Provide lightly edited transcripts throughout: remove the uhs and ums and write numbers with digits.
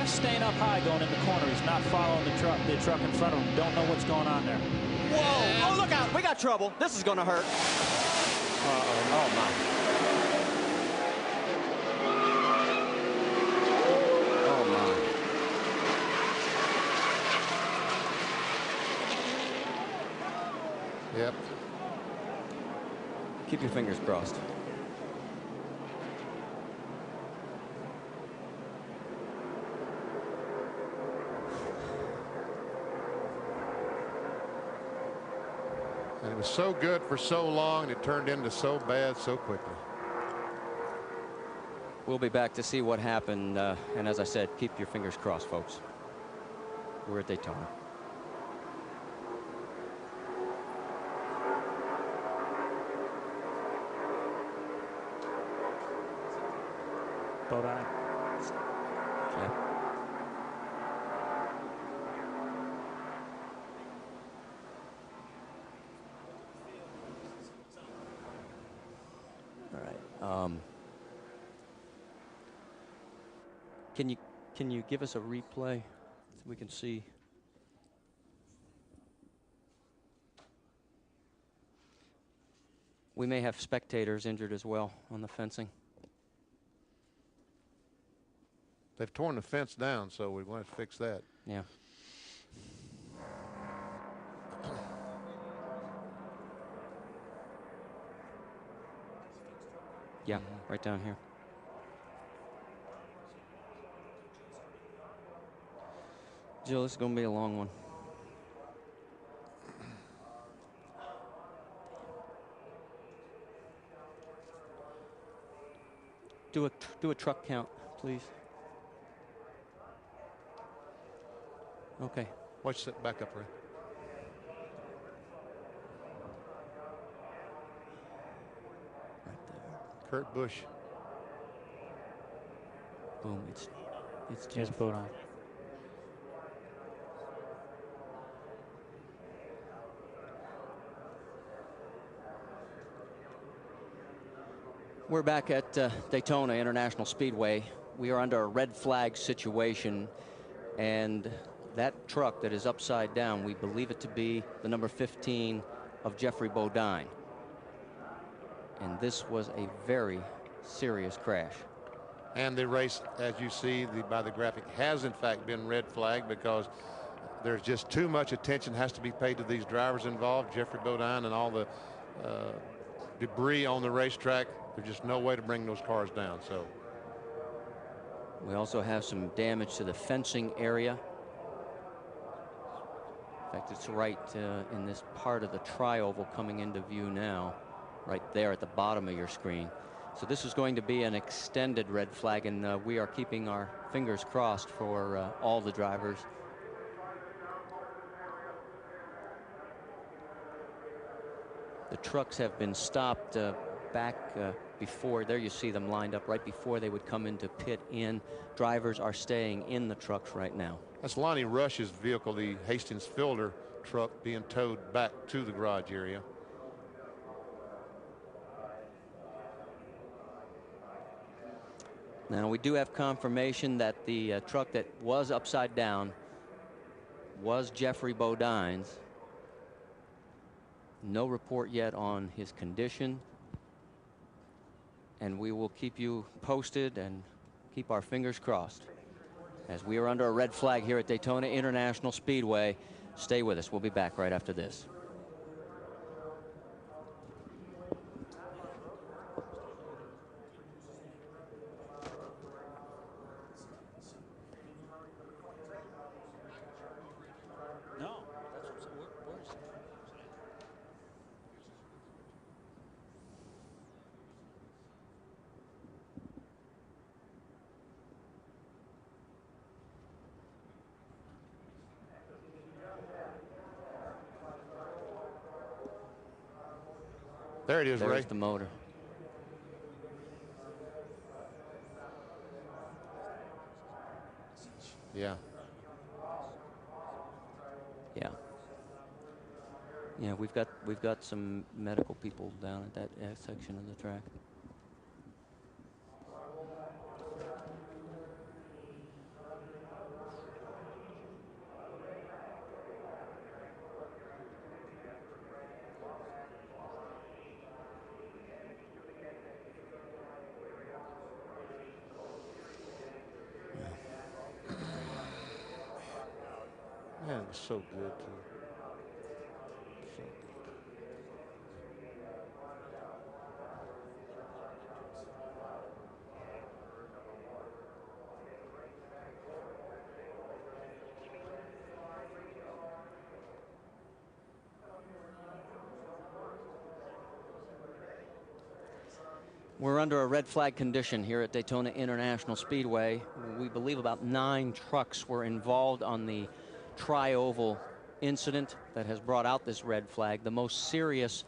Geoff's staying up high going in the corner. He's not following the truck in front of him. Don't know what's going on there. Whoa! Oh, look out! We got trouble. This is going to hurt. Uh-oh. Oh, my. Oh, my. Yep. Keep your fingers crossed. And it was so good for so long, and it turned into so bad so quickly. We'll be back to see what happened. And as I said, keep your fingers crossed, folks. We're at Daytona. Bodine. Okay. All right. Can you give us a replay so we can see? We may have spectators injured as well on the fencing. They've torn the fence down, so we're going to fix that. Yeah. Yeah, right down here. Jill, this is going to be a long one. Do a truck count, please. Okay. Watch that back up, Ray. Right there. Kurt Busch. Boom. It's Here's Geoff. Bodine. We're back at Daytona International Speedway. We are under a red flag situation, and that truck that is upside down, we believe it to be the number 15 of Geoffrey Bodine. And this was a very serious crash. And the race, as you see by the graphic, has in fact been red flagged because there's just too much attention has to be paid to these drivers involved, Geoffrey Bodine, and all the debris on the racetrack. There's just no way to bring those cars down. So we also have some damage to the fencing area. In fact, it's right in this part of the tri-oval coming into view now, right there at the bottom of your screen. So this is going to be an extended red flag, and we are keeping our fingers crossed for all the drivers. The trucks have been stopped back before. There you see them lined up right before they would come into pit in. Drivers are staying in the trucks right now. that's Lonnie Rush's vehicle, the Hastings Fielder truck, being towed back to the garage area. Now we do have confirmation that the truck that was upside down was Geoffrey Bodine's. No report yet on his condition, and we will keep you posted and keep our fingers crossed as we are under a red flag here at Daytona International Speedway. Stay with us. We'll be back right after this. There it is, Ray. There's the motor. Yeah. Yeah. Yeah, we've got some medical people down at that section of the track. Man, it was so good, too. So good. We're under a red flag condition here at Daytona International Speedway. We believe about 9 trucks were involved on the tri-oval incident that has brought out this red flag. The most serious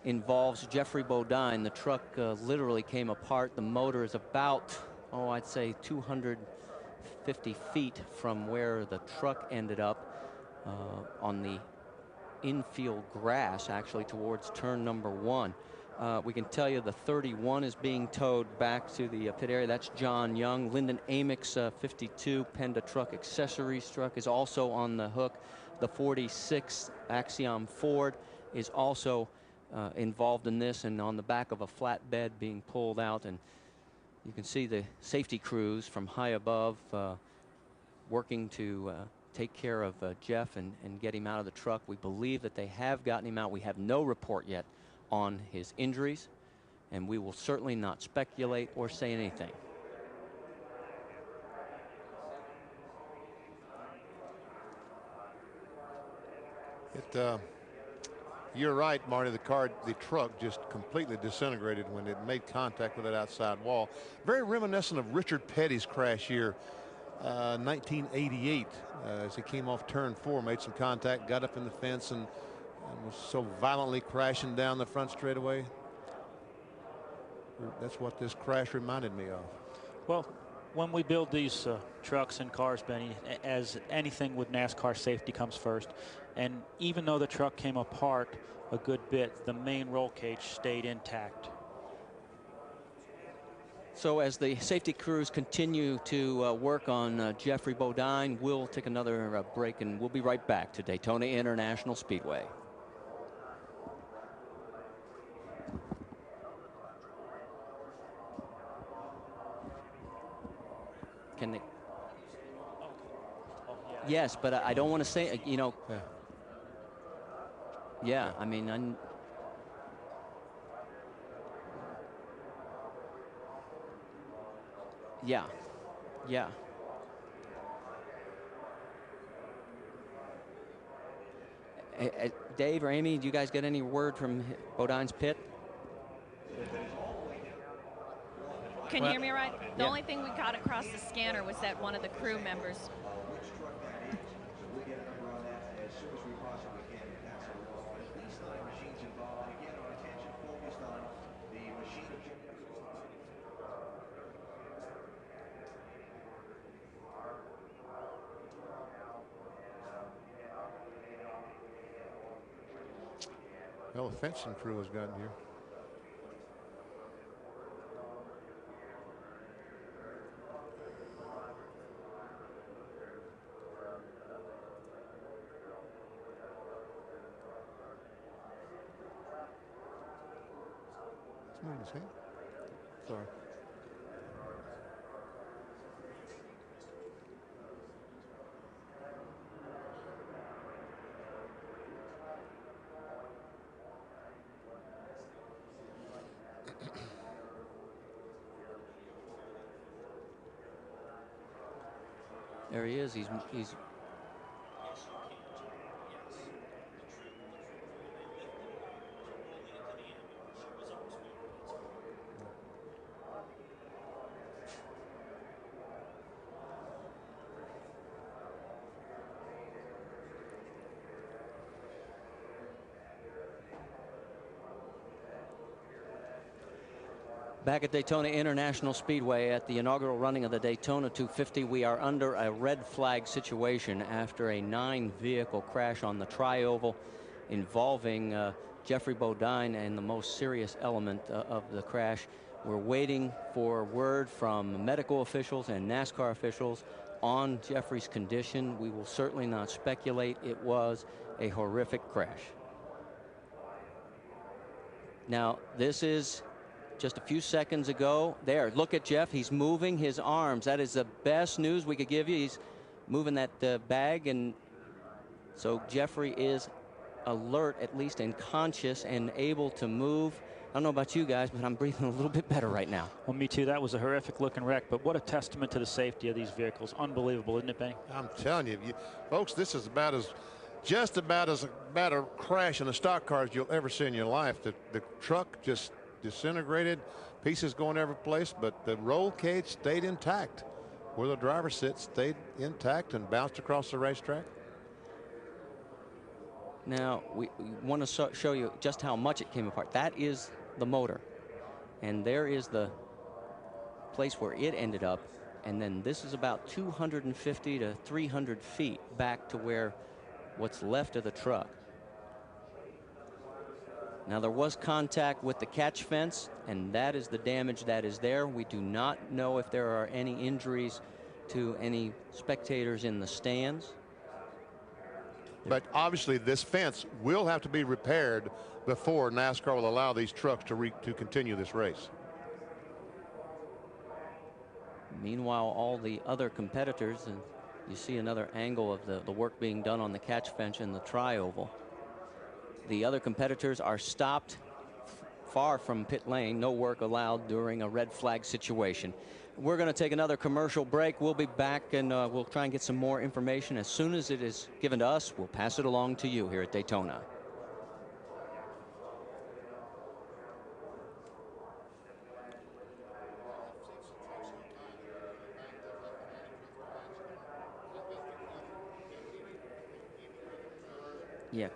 involves Geoff Bodine. The truck literally came apart. The motor is about, oh, I'd say 250 feet from where the truck ended up on the infield grass, actually, towards turn number 1. We can tell you the 31 is being towed back to the pit area. That's John Young. Lyndon Amick's 52 Penda Truck Accessories truck is also on the hook. The 46 Axiom Ford is also involved in this and on the back of a flatbed being pulled out. And you can see the safety crews from high above working to take care of Geoff and get him out of the truck. We believe that they have gotten him out. We have no report yet on his injuries, and we will certainly not speculate or say anything. You're right, Marty. The truck just completely disintegrated when it made contact with that outside wall. Very reminiscent of Richard Petty's crash here, 1988, as he came off turn 4, made some contact, got up in the fence, and was so violently crashing down the front straightaway. That's what this crash reminded me of. Well, when we build these trucks and cars, Benny, as anything with NASCAR, safety comes first. And even though the truck came apart a good bit, the main roll cage stayed intact. So as the safety crews continue to work on Geoff Bodine, we'll take another break, and we'll be right back to Daytona International Speedway. Can they? Yes, but I don't want to say, you know. Yeah, I mean, yeah. Dave or Amy, do you guys get any word from Bodine's pit? Can you hear me right? The only thing we got across the scanner was that one of the crew members. Well, the fencing crew has gotten here. Sorry. There he is. He's back at Daytona International Speedway at the inaugural running of the Daytona 250. We are under a red flag situation after a 9-vehicle crash on the tri-oval involving Geoff Bodine, and the most serious element of the crash. We're waiting for word from medical officials and NASCAR officials on Geoffrey's condition. We will certainly not speculate. It was a horrific crash. Now, this is just a few seconds ago. There, look at Geoff. He's moving his arms. That is the best news we could give you. He's moving that bag, and So Jeffrey is alert, at least, and conscious and able to move. I don't know about you guys, but I'm breathing a little bit better right now. Well, me too. That was a horrific looking wreck, but what a testament to the safety of these vehicles. Unbelievable, isn't it, Benny? I'm telling you, folks, this is just about as bad a crash in a stock car as you'll ever see in your life. The truck just disintegrated, pieces going every place, but the roll cage stayed intact. Where the driver sits stayed intact and bounced across the racetrack. Now, we want to show you just how much it came apart. That is the motor. And there is the place where it ended up. And then this is about 250 to 300 feet back to where what's left of the truck. Now, there was contact with the catch fence, and that is the damage that is there. We do not know if there are any injuries to any spectators in the stands. But obviously this fence will have to be repaired before NASCAR will allow these trucks to continue this race. Meanwhile, all the other competitors, and you see another angle of the work being done on the catch fence in the tri-oval. The other competitors are stopped far from pit lane. No work allowed during a red flag situation. We're going to take another commercial break. We'll be back, and we'll try and get some more information. As soon as it is given to us, we'll pass it along to you here at Daytona. Yeah.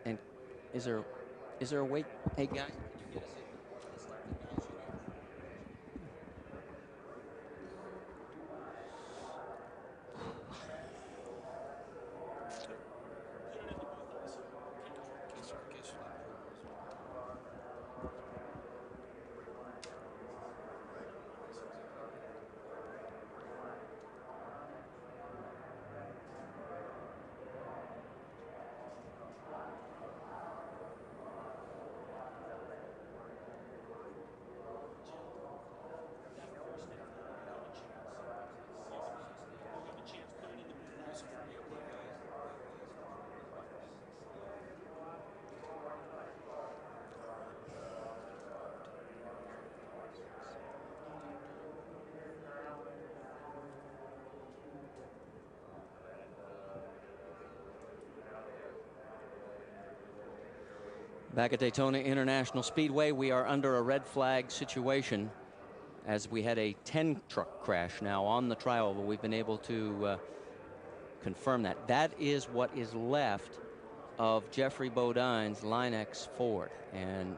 And is there a way? Hey guys. Back at Daytona International Speedway, we are under a red flag situation as we had a 10 truck crash now on the trial. We've been able to confirm that. That is what is left of Jeffrey Bodine's Line X Ford. And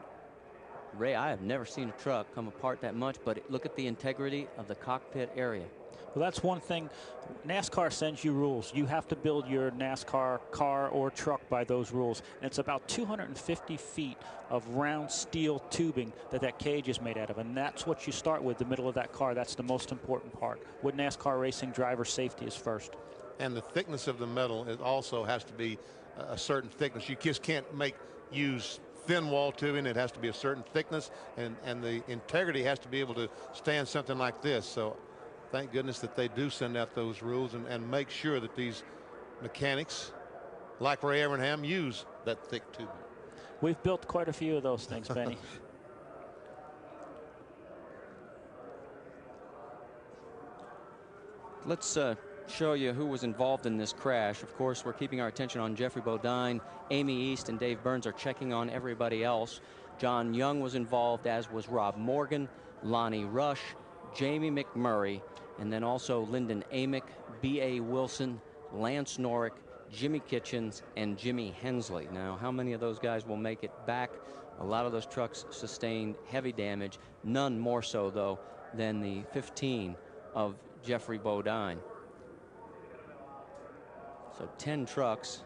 Ray, I have never seen a truck come apart that much, but look at the integrity of the cockpit area. Well, that's one thing. NASCAR sends you rules. You have to build your NASCAR car or truck by those rules. And it's about 250 feet of round steel tubing that cage is made out of. And that's what you start with, the middle of that car. That's the most important part. With NASCAR racing, driver safety is first. And the thickness of the metal also has to be a certain thickness. You just can't use thin wall tubing. It has to be a certain thickness, and the integrity has to be able to stand something like this. So thank goodness that they do send out those rules and make sure that these mechanics like Ray Evernham use that thick tubing. We've built quite a few of those things, Benny. Let's show you who was involved in this crash. Of course, we're keeping our attention on Jeffrey Bodine. Amy East and Dave Burns are checking on everybody else. John Young was involved, as was Rob Morgan, Lonnie Rush, Jamie McMurray, and then also Lyndon Amick, B.A. Wilson, Lance Norrick, Jimmy Kitchens, and Jimmy Hensley. Now, how many of those guys will make it back? A lot of those trucks sustained heavy damage, none more so, though, than the 15 of Jeffrey Bodine. So 10 trucks,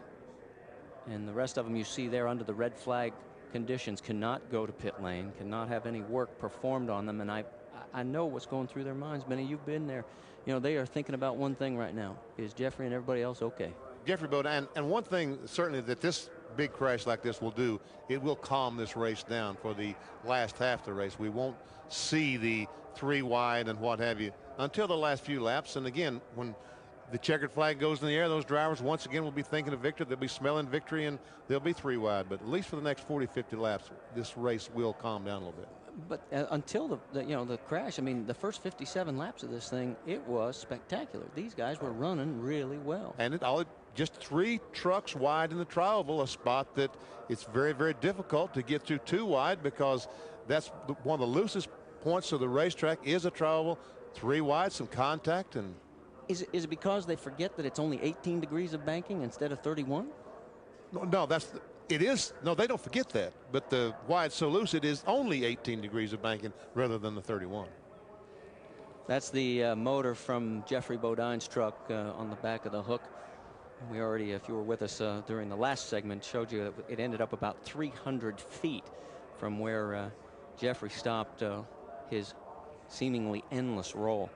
and the rest of them you see there under the red flag conditions cannot go to pit lane, cannot have any work performed on them. And I know what's going through their minds. Benny, you've been there. You know, they are thinking about one thing right now. Is Jeffrey and everybody else okay? Jeffrey Bodine, and one thing certainly that this big crash like this will do, it will calm this race down for the last half of the race. We won't see the 3 wide and what have you until the last few laps. And again, when the checkered flag goes in the air, those drivers once again will be thinking of victory. They'll be smelling victory, and they'll be 3 wide. But at least for the next 40, 50 laps, this race will calm down a little bit. But until the crash, I mean, the first 57 laps of this thing, it was spectacular. These guys were running really well. And just 3 trucks wide in the tri-oval, a spot that it's very, very difficult to get through 2 wide, because that's one of the loosest points of the racetrack is a tri-oval. 3 wide, some contact. And is it because they forget that it's only 18 degrees of banking instead of 31? No, it is. No, they don't forget that. But the wide so loose, it is only 18 degrees of banking rather than the 31. That's the motor from Geoff Bodine's truck on the back of the hook. We already, if you were with us during the last segment, showed you that it ended up about 300 feet from where Geoff stopped his seemingly endless roll.